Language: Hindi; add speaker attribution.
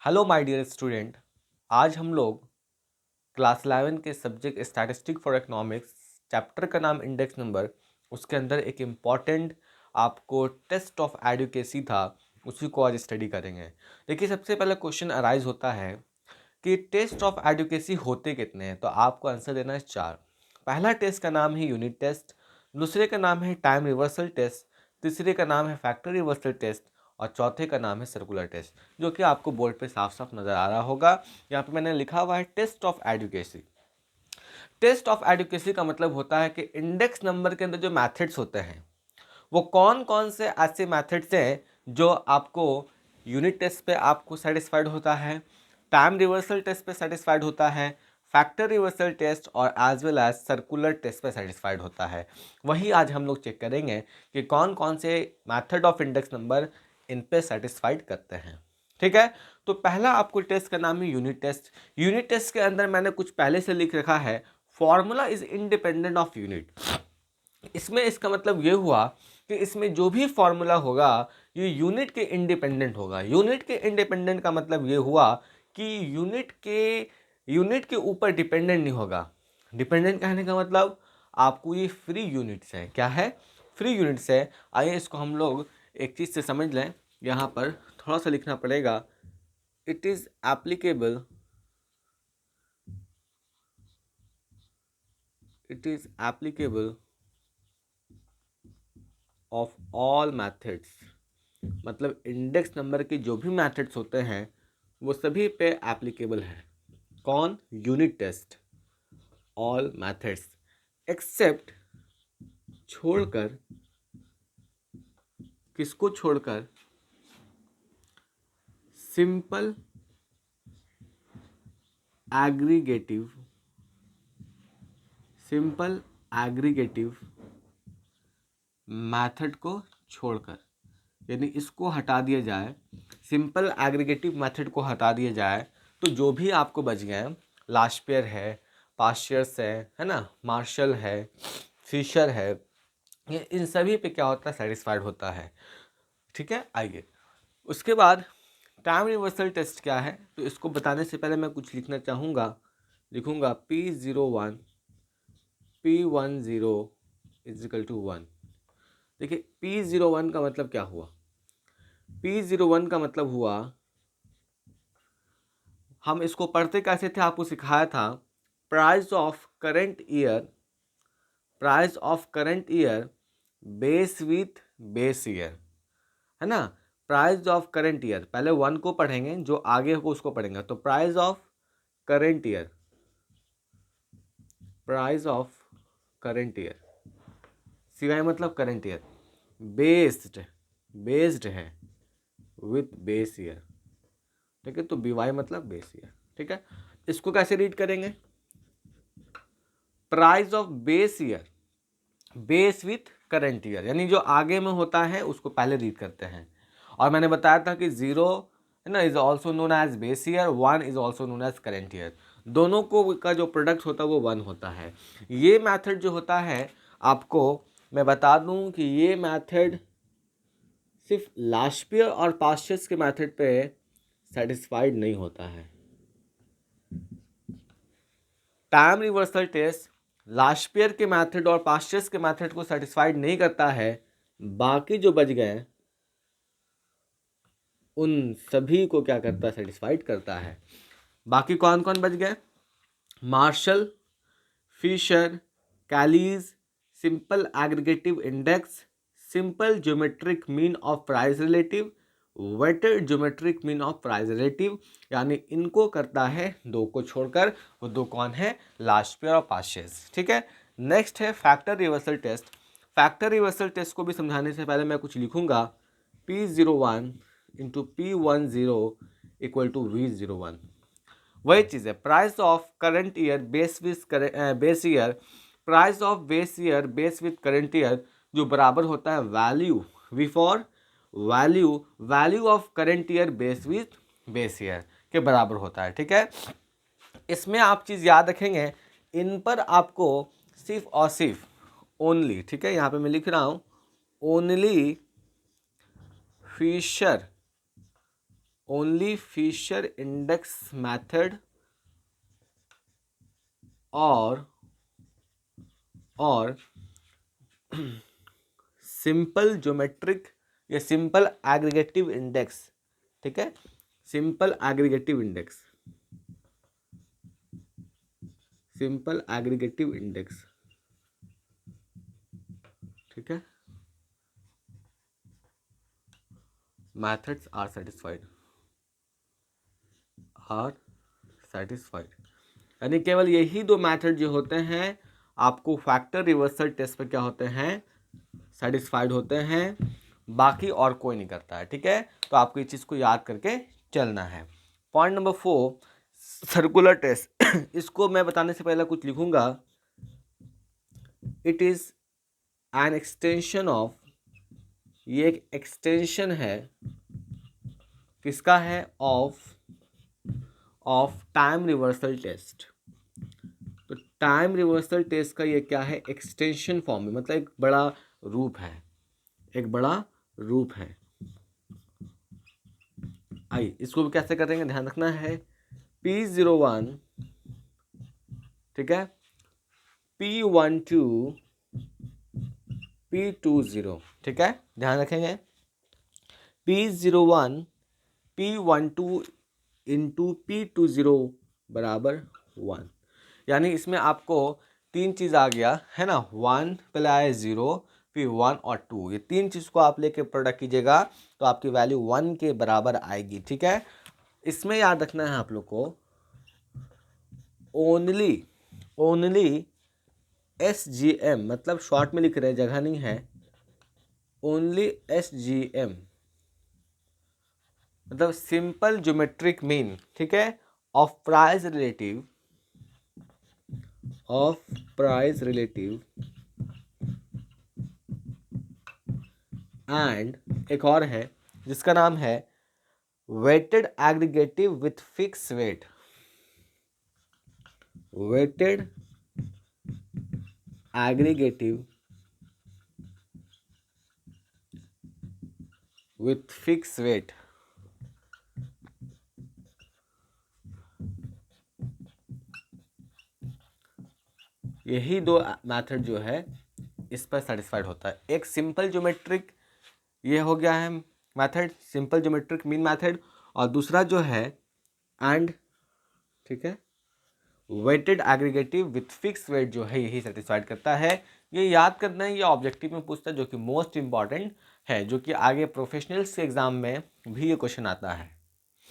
Speaker 1: Hello my dear student. आज हम लोग क्लास 11 के subject statistic for economics chapter का नाम इंडेक्स नंबर, उसके अंदर एक इम्पॉर्टेंट आपको टेस्ट ऑफ एडुकेसी था, उसी को आज स्टडी करेंगे। देखिए, सबसे पहला क्वेश्चन अराइज होता है कि टेस्ट ऑफ एडुकेसी होते कितने हैं, तो आपको आंसर देना है 4। पहला टेस्ट का नाम है यूनिट टेस्ट, दूसरे का नाम है टाइम रिवर्सल टेस्ट, तीसरे का नाम है फैक्टर रिवर्सल टेस्ट और चौथे का नाम है सर्कुलर टेस्ट, जो कि आपको बोर्ड पे साफ साफ नज़र आ रहा होगा। यहाँ पे मैंने लिखा हुआ है test of adequacy. Test of adequacy का मतलब होता है कि इंडेक्स नंबर के अंदर जो मैथड्स होते हैं वो कौन कौन से ऐसे मैथड्स हैं जो आपको यूनिट टेस्ट पे आपको सेटिस्फाइड होता है, टाइम रिवर्सल टेस्ट पे सेटिस्फाइड होता है, फैक्टर रिवर्सल टेस्ट और as well as circular test पे सेटिस्फाइड होता है। वही आज हम लोग चेक करेंगे कि कौन कौन से method of index number in पे सेटिस्फाइड करते हैं। ठीक है, तो पहला आपको टेस्ट का नाम है यूनिट टेस्ट। यूनिट टेस्ट के अंदर मैंने कुछ पहले से लिख रखा है, formula is independent of unit. इसमें इसका मतलब ये हुआ कि इसमें जो भी फॉर्मूला होगा ये यूनिट के इंडिपेंडेंट होगा। यूनिट के इंडिपेंडेंट का मतलब ये हुआ कि यूनिट के ऊपर डिपेंडेंट नहीं होगा। डिपेंडेंट कहने का मतलब आपको ये फ्री यूनिट्स है। क्या है? फ्री यूनिट्स है। आइए इसको हम लोग एक चीज़ से समझ लें। यहाँ पर थोड़ा सा लिखना पड़ेगा, it is applicable, it is applicable of all methods. मतलब इंडेक्स नंबर के जो भी मैथड्स होते हैं वो सभी पे एप्लीकेबल है। कौन? Unit test. All methods except, छोड़कर, किसको छोड़कर? Simple aggregative, simple aggregative method को छोड़कर। यानी इसको हटा दिया जाए, सिंपल एग्रीगेटिव मेथड को हटा दिया जाए तो जो भी आपको बच गए, लाशपेयर है, पास्चर्स है ना, मार्शल है, फिशर है, ये इन सभी पे क्या होता है? सेटिस्फाइड होता है। ठीक है, आइए उसके बाद टाइम रिवर्सल टेस्ट क्या है, तो इसको बताने से पहले मैं कुछ लिखना चाहूँगा। लिखूँगा P01 P10 = 1। देखिए, P01 का मतलब क्या हुआ? P01 का मतलब हुआ, हम इसको पढ़ते कैसे थे आपको सिखाया था, price of current year, price of current year base with base year, है ना। प्राइस ऑफ करंट ईयर, पहले 1 को पढ़ेंगे, जो आगे हो उसको पढ़ेंगे। तो price of current year, price of current year, सिवाय मतलब करंट ईयर, बेस्ड, बेस्ड है विथ बेस ईयर। ठीक है, तो बीवाई मतलब बेस ईयर। ठीक है, इसको कैसे रीड करेंगे? Price of base year base with current year, यानी जो आगे में होता है उसको पहले रीड करते हैं। और मैंने बताया था कि 0 है ना is also known as base year, 1 is also known as current year. दोनों को का जो प्रोडक्ट होता है वो 1 होता है। ये मैथड जो होता है, आपको मैं बता दूं कि ये मैथड सिर्फ लाशपियर और पास्चर्स के मैथड पे सेटिस्फाइड नहीं होता है। टाइम रिवर्सल टेस्ट लाशपियर के मेथड और पास्चर्स के मेथड को सेटिस्फाइड नहीं करता है। बाकी जो बच गए उन सभी को क्या करता है? सेटिस्फाइड करता है। बाकी कौन कौन बच गए? Marshall, Fisher, Kelly's, simple aggregative index, simple geometric mean of price relative, weighted geometric mean of price relative. यानी इनको करता है दो को छोड़कर। वो दो कौन है? लाशपियर और पास्चर्स। ठीक है, नेक्स्ट है factor reversal test. Factor reversal test को भी समझाने से पहले मैं कुछ लिखूंगा, P01 × P10 = V01। वही चीज़ है, price of current year base with base year, price of base year base with current year, जो बराबर होता है value, V for value, value of current year base with base year के बराबर होता है। ठीक है, इसमें आप चीज़ याद रखेंगे, इन पर आपको सिर्फ और सिर्फ ओनली, ठीक है, यहाँ पे मैं लिख रहा हूँ only Fisher only Fisher index method और सिंपल ज्योमेट्रिक या सिंपल एग्रीगेटिव इंडेक्स, ठीक है, simple aggregative index, simple aggregative index, ठीक है, मेथड्स आर सेटिस्फाइड, यानी केवल यही दो मेथड जो होते हैं आपको फैक्टर रिवर्सल टेस्ट पर क्या होते हैं, सेटिस्फाइड होते हैं, बाकी और कोई नहीं करता है, ठीक है। तो आपको इस चीज़ को याद करके चलना है। Point number 4, circular test. इसको मैं बताने से पहले कुछ लिखूंगा। It is an extension of, ये एक एक्सटेंशन है, किसका है, ऑफ टाइम रिवर्सल टेस्ट। तो टाइम रिवर्सल टेस्ट का ये क्या है, एक्सटेंशन फॉर्म में, मतलब एक बड़ा रूप है, एक बड़ा रूप है। आइए इसको भी कैसे करेंगे, ध्यान रखना है। P01, ठीक है, P12, P20, ठीक है, ध्यान रखेंगे। P01 P12 इंटू P20 बराबर 1, यानी इसमें आपको तीन चीज़ आ गया है ना, 1 पहले आया 0, फिर 1 और 2, ये तीन चीज़ को आप लेके प्रोडक्ट कीजिएगा तो आपकी वैल्यू 1 के बराबर आएगी, ठीक है। इसमें याद रखना है आप लोग को, ओनली SGM, मतलब शॉर्ट में लिख रहे हैं, जगह नहीं है, ओनली SGM मतलब सिंपल ज्योमेट्रिक मीन, ठीक है, ऑफ प्राइस रिलेटिव एंड एक और है जिसका नाम है weighted aggregative with fix weight, weighted aggregative with fix weight. यही दो मेथड जो है इस पर सेटिस्फाइड होता है। एक सिंपल ज्योमेट्रिक, ये हो गया है method, simple geometric mean method, और दूसरा जो है एंड, ठीक है, weighted aggregative with fix weight जो है यही सेटिस्फाइड करता है। ये याद करना है, ये ऑब्जेक्टिव में पूछता है, जो कि मोस्ट इंपॉर्टेंट है, जो कि आगे प्रोफेशनल्स के एग्जाम में भी ये क्वेश्चन आता है।